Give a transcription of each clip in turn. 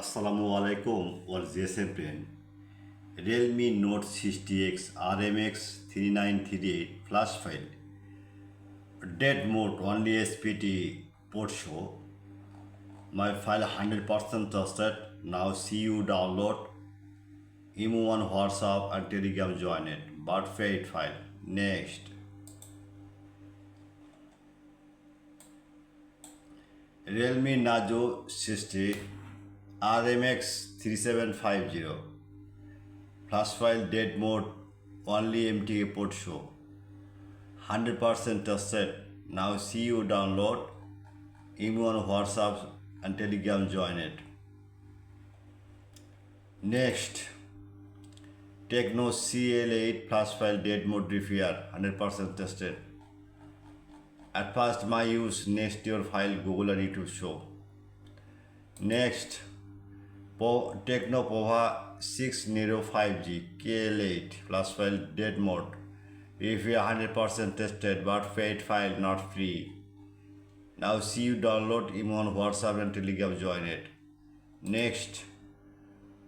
Assalamu alaikum or GSM friend. Realme Note 60X RMX 3938 flash file. Dead mode only SPT port show. My file 100% trusted. Now see you download. Imo on WhatsApp and Telegram join it. But fade file. Next. Realme Nazo 60 RMX 3750 flash file dead mode only MTA port show 100% trusted. Now see you download email on WhatsApp and Telegram join it. Next, Tecno CL8 flash file dead mode repair 100% tested. At first my use next your file Google and YouTube show. Next, Tecno Pova 605G KL8 flash file dead mode. Review 100% tested but fade file not free. Now see you download email on WhatsApp and Telegram join it. Next,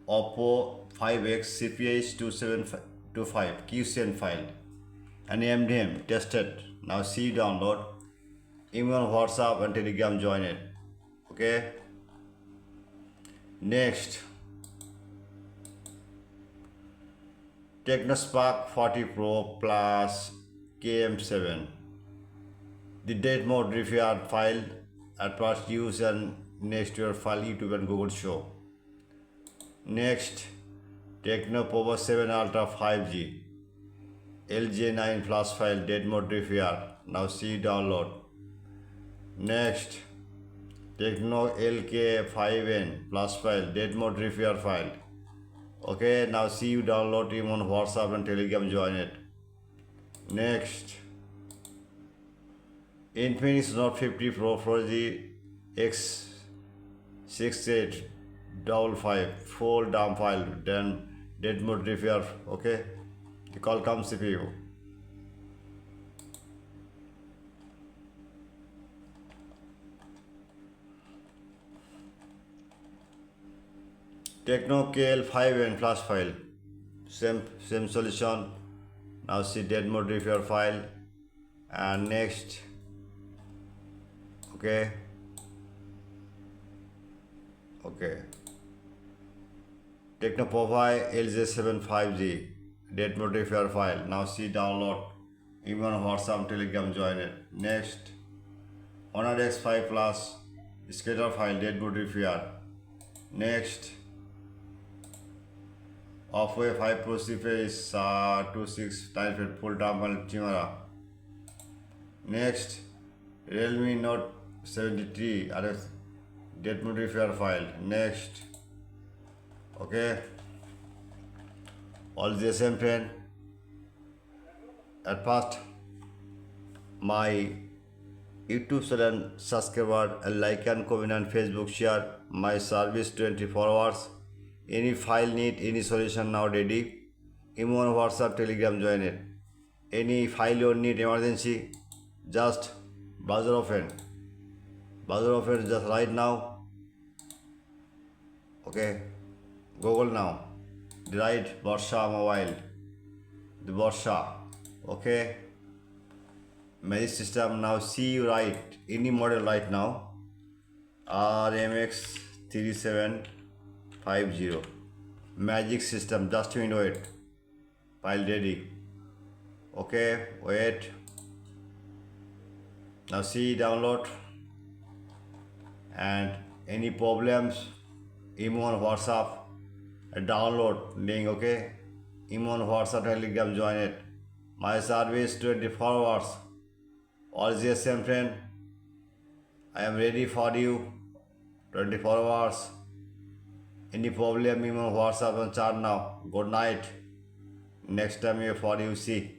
Oppo 5X CPH 2725 QCN file and MDM tested. Now see you download email on WhatsApp and Telegram join it. Okay. Next, Tecno Spark 40 Pro Plus KM7. The dead mode repair file at first use and next your file YouTube and Google show. Next, Tecno Power 7 Ultra 5G LJ9 flash file dead mode repair. Now see download. Next, Tecno LK5N flash file dead mode repair file. Okay, now see you download him on WhatsApp and Telegram join it. Next, Infinix Note 50 Pro 4G X6855 full dump file then dead mode repair. Okay, the call comes CPU. Tecno CL8 flash file, same solution. Now see dead mode repair file. And next, okay, Tecno Pova LJ75G dead mode repair file. Now see download email on WhatsApp Telegram join it. Next, Honor X5 Plus scatter file dead mode repair. Next, Oppo 5 Pro CPS 2698 full dump camera. Next, Realme Note 73 RS dead mode repair file. Next, okay, all the same friend. At first, my YouTube channel subscriber and like and comment and Facebook share my service 24 hours. Any file need, any solution now ready. Email on WhatsApp, Telegram join it. Any file you need emergency, just browser open just right now. Okay, Google now. The right Borsha Mobile, the Borsha. Okay, magic system. Now see you right any model right now. RMX 3750 magic system. Just you know it. File ready. Okay, wait. Now see download. And any problems, email on WhatsApp, download link. Okay, email on WhatsApp, Telegram join it. My service 24 hours. All GSM friend, I am ready for you 24 hours. Any problem, email on WhatsApp and chat now. Good night. Next time you for you see.